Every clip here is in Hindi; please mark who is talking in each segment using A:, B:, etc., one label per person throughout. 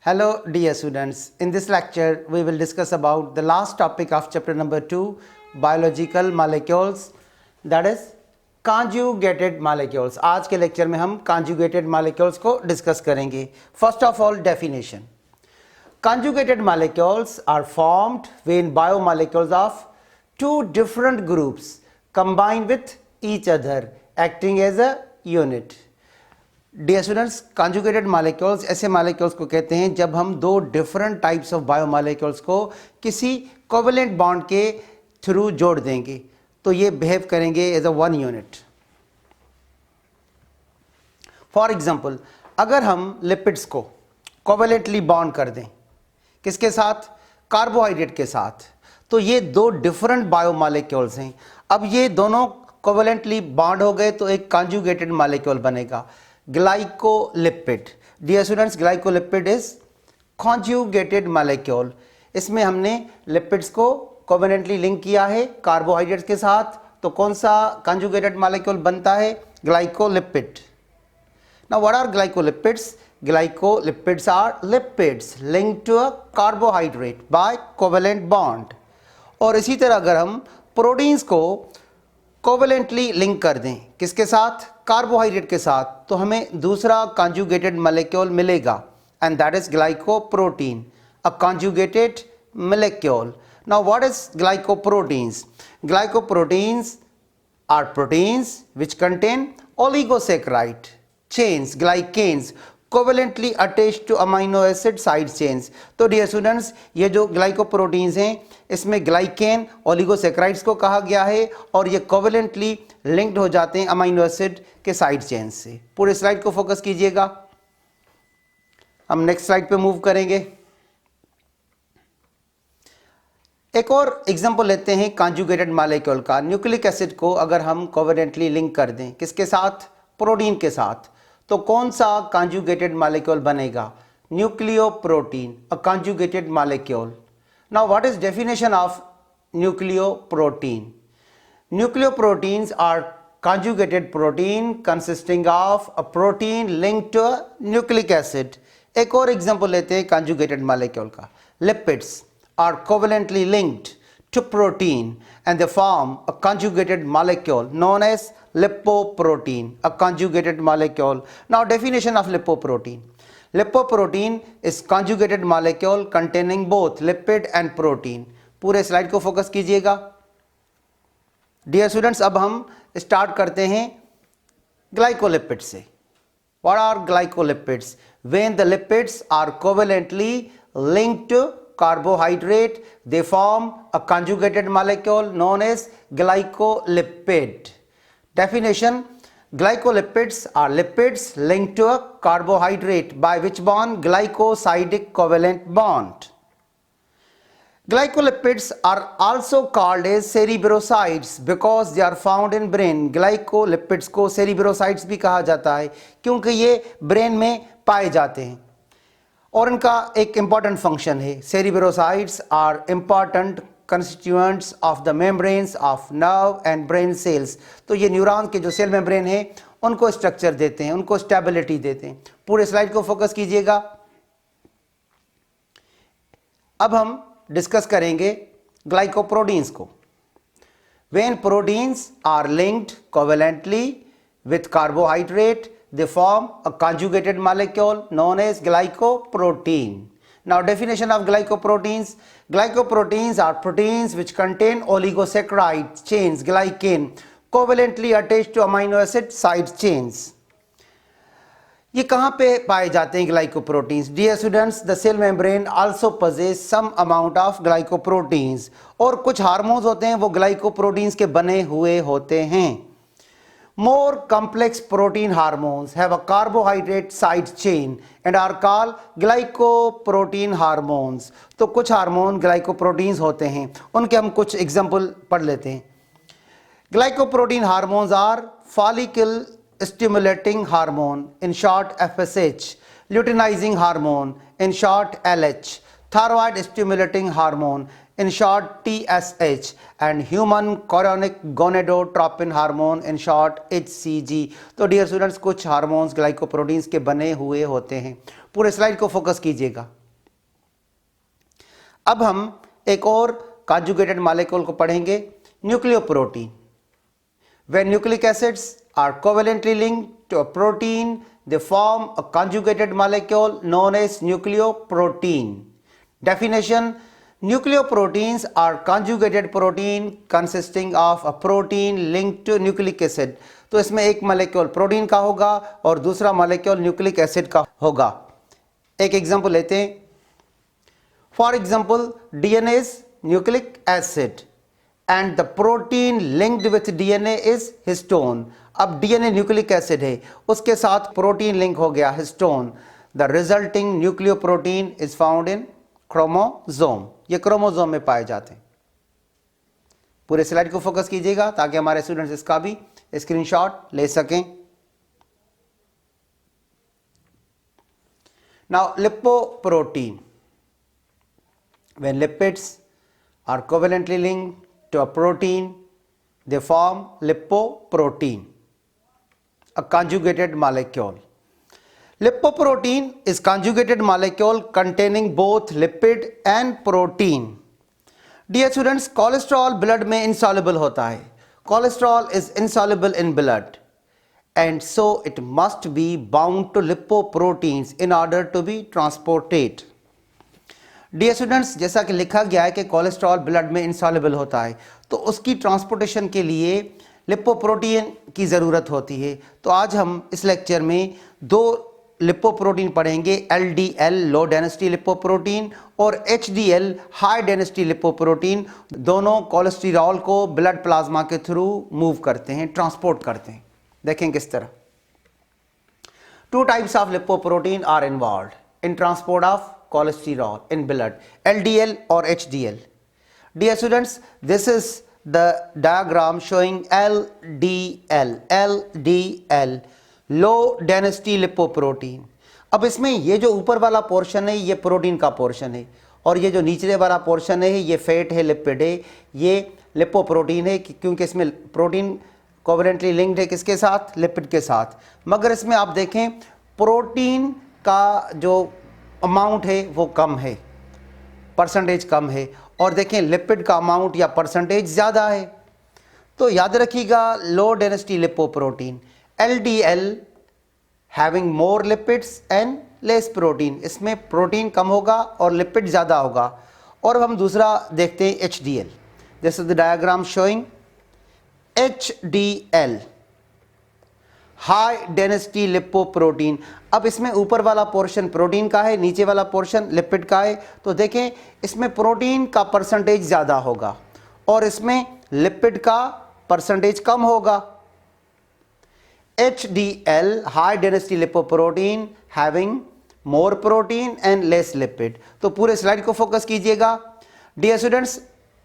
A: Hello dear students, in this lecture we will discuss about the last topic of chapter number 2, biological molecules, that is conjugated molecules. आज के लेक्चर में हम conjugated molecules को डिस्कस करेंगे. First of all, definition. Conjugated molecules are formed when biomolecules of two different groups combine with each other acting as a unit. Dear students, conjugated molecules ऐसे मालिक्यूल्स को कहते हैं जब हम दो डिफरेंट टाइप्स ऑफ बायोमालिक्यूल्स को किसी कोवेलेंट बॉन्ड के थ्रू जोड़ देंगे तो ये बिहेव करेंगे as a one unit. For example, अगर हम लिपिड्स को कोवेलेंटली बॉन्ड कर दें किसके साथ? कार्बोहाइड्रेट के साथ, तो ये दो डिफरेंट बायोमालिक्यूल्स हैं. अब ये दोनों कोवेलेंटली बॉन्ड हो गए तो एक कॉन्जुगेटेड मालिक्यूल बनेगा, glycolipid. Dear students, glycolipid is conjugated molecule. इसमें हमने लिपिड्स को कोवेलेंटली लिंक किया है कार्बोहाइड्रेट्स के साथ, तो कौन सा कॉन्जुगेटेड मालिक्यूल बनता है? Glycolipid. Now what are glycolipids? Glycolipids are lipids linked to a carbohydrate by covalent bond. और इसी तरह अगर हम प्रोटीन्स को कोवेलेंटली लिंक कर दें किसके साथ? कार्बोहाइड्रेट के साथ, तो हमें दूसरा कॉन्जुगेटेड मॉलिक्यूल मिलेगा and that is glycoprotein, a conjugated molecule. Now what is glycoproteins? Glycoproteins are proteins which contain oligosaccharide chains, glycanes covalently attached to amino acid side chains. तो डियर स्टूडेंट्स, ये जो ग्लाइकोप्रोटीन्स हैं इसमें ग्लाइकेन ओलिगोसैकेराइड्स को कहा गया है और ये कोवेलेंटली लिंक्ड हो जाते हैं अमीनो एसिड के साइड चेन से. पूरे स्लाइड को फोकस कीजिएगा. हम नेक्स्ट स्लाइड पे मूव करेंगे. एक और एग्जांपल लेते हैं कॉन्जुगेटेड मॉलिक्यूल का. न्यूक्लिक एसिड को अगर हम कोवेलेंटली लिंक कर दें किसके साथ? प्रोटीन के साथ, तो कौन सा कॉन्जुगेटेड मॉलिक्यूल बनेगा? Nucleoprotein, a conjugated molecule. Now what is definition of nucleoprotein? Nucleoproteins are conjugated protein consisting of a protein linked to a nucleic acid. एक और एग्जांपल लेते हैं conjugated molecule का. Lipids are covalently linked to protein and they form a conjugated molecule known as lipoprotein, a conjugated molecule. Now definition of lipoprotein. Lipoprotein is conjugated molecule containing both lipid and protein. पूरे स्लाइड को फोकस कीजिएगा. डियर स्टूडेंट्स, अब हम स्टार्ट करते हैं ग्लाइकोलिपिड से. What are glycolipids? When the lipids are covalently linked to carbohydrate, they form a conjugated molecule known as glycolipid. Definition: glycolipids are lipids linked to a carbohydrate by which bond? Glycosidic covalent bond. Glycolipids are also called as cerebrosides because they are found in brain. Glycolipids को cerebrosides भी कहा जाता है क्योंकि ये ब्रेन में पाए जाते हैं और इनका एक important फंक्शन है. Cerebrosides are important constituents of the membranes of nerve and brain cells. तो ये न्यूरॉन के जो सेल मेम्ब्रेन है उनको स्ट्रक्चर देते हैं, उनको स्टेबिलिटी देते हैं. पूरे स्लाइड को फोकस कीजिएगा. अब हम डिस्कस करेंगे ग्लाइकोप्रोटीन्स को. When proteins are linked covalently with carbohydrate, they form a conjugated molecule known as glycoprotein. Now definition of glycoproteins. Glycoproteins are proteins which contain oligosaccharide chains, glycan, covalently attached to amino acid side chains. ये कहाँ पे पाए जाते हैं glycoproteins? Dear students, the cell membrane also possess some amount of glycoproteins. और कुछ हार्मोन्स होते हैं वो ग्लाइकोप्रोटीन्स के बने हुए होते हैं. More complex protein hormones have a carbohydrate side chain and are called glycoprotein hormones. तो कुछ हार्मोन ग्लाइकोप्रोटीन्स होते हैं, उनके हम कुछ एग्जांपल पढ़ लेते हैं. Glycoprotein hormones are follicle stimulating hormone, in short FSH, luteinizing hormone, in short LH, thyroid stimulating hormone, in short TSH, and human chorionic gonadotropin hormone, in short HCG। तो डियर स्टूडेंट्स कुछ हार्मोन्स ग्लाइकोप्रोटीन्स के बने हुए होते हैं। पूरे स्लाइड को फोकस कीजिएगा। अब हम एक और कॉन्जुगेटेड मॉलिक्यूल को पढ़ेंगे, nucleoprotein. When nucleic acids are covalently linked to a protein, they form a conjugated molecule known as nucleoprotein. Definition: nucleoproteins are conjugated protein consisting of a protein linked to nucleic acid। तो इसमें एक मॉलिक्यूल प्रोटीन का होगा और दूसरा मॉलिक्यूल न्यूक्लिक एसिड का होगा। एक एग्जांपल लेते हैं। For example DNA is nucleic acid and the protein linked with DNA is histone। अब DNA न्यूक्लिक एसिड है, उसके साथ प्रोटीन लिंक हो गया histone. The resulting nucleoprotein is found in chromosome। ये क्रोमोसोम में पाए जाते हैं। पूरे स्लाइड को फोकस कीजिएगा ताकि हमारे स्टूडेंट्स इसका भी स्क्रीनशॉट ले सकें। Now lipoprotein, when lipids are covalently linked to a protein, they form lipoprotein, a conjugated molecule। Lipoprotein is conjugated molecule containing both lipid and protein। Dear students, cholesterol blood में insoluble होता है। Cholesterol is insoluble in blood and so it must be bound to lipoproteins in order to be transported। Dear students, जैसा कि लिखा गया है कि कोलेस्ट्रॉल ब्लड में इंसॉल्युबल होता है, तो उसकी ट्रांसपोर्टेशन के लिए लिपोप्रोटीन की ज़रूरत होती है। तो आज हम इस लेक्चर में दो लिपोप्रोटीन पढ़ेंगे, LDL लो डेंसिटी लिपोप्रोटीन और HDL हाई डेंसिटी लिपोप्रोटीन। दोनों कोलेस्ट्रॉल को ब्लड प्लाज्मा के थ्रू मूव करते हैं, ट्रांसपोर्ट करते हैं। देखें किस तरह। Two types of lipoprotein are involved in transport of cholesterol in blood, LDL or HDL। Dear students, this is the diagram showing LDL low density lipoprotein। अब इसमें ये जो ऊपर वाला पोर्शन है ये प्रोटीन का पोर्शन है और ये जो नीचे वाला पोर्शन है ये फैट है, लिपिड है, ये लिपोप्रोटीन है क्योंकि इसमें प्रोटीन कोवेलेंटली लिंक्ड है किसके साथ, लिपिड के साथ। मगर इसमें आप देखें प्रोटीन का जो अमाउंट है वो कम है, परसेंटेज कम है, और देखें लिपिड का अमाउंट या परसेंटेज ज़्यादा है। तो याद रखिएगा लो density lipoprotein LDL having more lipids and less protein, इसमें प्रोटीन कम होगा और लिपिड ज़्यादा होगा। और हम दूसरा देखते हैं HDL। This is the diagram showing HDL high density lipoprotein. अब इसमें ऊपर वाला पोर्शन प्रोटीन का है, नीचे वाला पोर्शन लिपिड का है। तो देखें इसमें प्रोटीन का परसेंटेज ज़्यादा होगा और इसमें लिपिड का परसेंटेज कम होगा। HDL high density lipoprotein having more protein and less lipid. तो पूरे स्लाइड को फोकस कीजिएगा। डियर स्टूडेंट्स,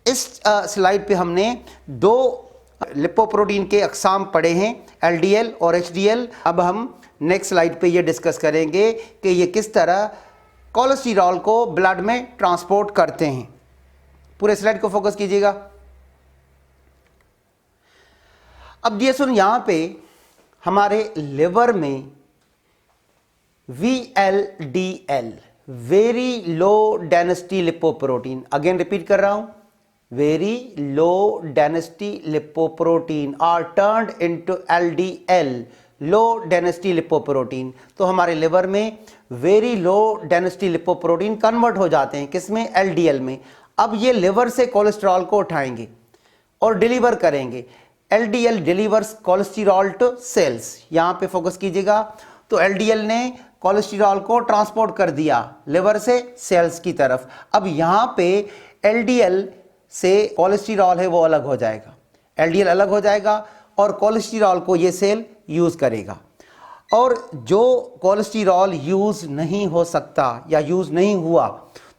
A: इस स्लाइड पे हमने दो लिपोप्रोटीन के अक़साम पढ़े हैं, LDL और HDL। अब हम नेक्स्ट स्लाइड पे ये डिस्कस करेंगे कि ये किस तरह कोलेस्ट्रॉल को ब्लड में ट्रांसपोर्ट करते हैं। पूरे स्लाइड को फोकस कीजिएगा। अब ये सुन, यहां पे हमारे लिवर में VLDL very low density lipoprotein, again repeat कर रहा हूं, very low density lipoprotein are turned into LDL low density lipoprotein। तो हमारे लिवर में very low density lipoprotein convert हो जाते हैं किसमें, LDL में। अब ये लिवर से कोलेस्ट्रॉल को उठाएंगे और डिलीवर करेंगे। LDL delivers cholesterol to cells. यहाँ पे फोकस कीजिएगा। तो LDL ने कोलेस्ट्रॉल को ट्रांसपोर्ट कर दिया लिवर से सेल्स की तरफ। अब यहाँ पे LDL से कोलेस्ट्रॉल है वो अलग हो जाएगा, LDL अलग हो जाएगा और कोलेस्ट्रॉल को ये सेल यूज़ करेगा। और जो कोलेस्ट्रॉल यूज़ नहीं हो सकता या यूज़ नहीं हुआ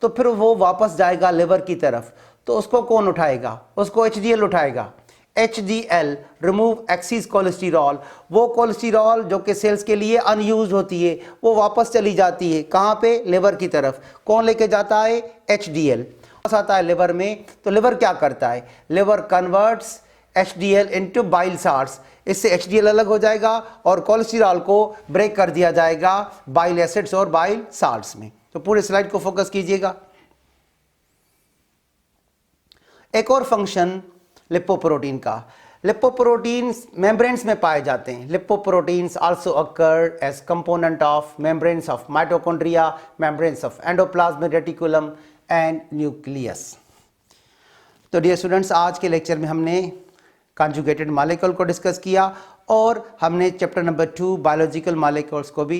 A: तो फिर वो वापस जाएगा लिवर की तरफ। तो उसको कौन उठाएगा, उसको HDL उठाएगा। HDL रिमूव एक्सीस कोलेस्टेरॉल, वो कोलेस्टेरॉल जो कि सेल्स के लिए अनयूज होती है वो वापस चली जाती है कहाँ पे, लिवर की तरफ। कौन लेके जाता है, HDL आता है लिवर में। तो लिवर क्या करता है, liver converts HDL into bile salts, इससे HDL अलग हो जाएगा और कोलेस्टेरॉल को ब्रेक कर दिया जाएगा बाइल एसिड्स और बाइल साल्ट्स में। तो पूरे स्लाइड को फोकस कीजिएगा। एक और फंक्शन लिपोप्रोटीन का, लिपोप्रोटीन्स मेम्ब्रेन्स में पाए जाते हैं। Lipoproteins also occur as component of membranes of mitochondria, membranes of endoplasmic reticulum and nucleus. तो डियर स्टूडेंट्स, आज के लेक्चर में हमने कॉन्जुगेटेड मॉलिक्यूल को डिस्कस किया और हमने चैप्टर नंबर 2 बायोलॉजिकल मॉलिक्यूल्स को भी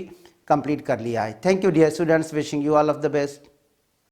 A: कंप्लीट कर लिया है। Thank you dear students, wishing you all of the best.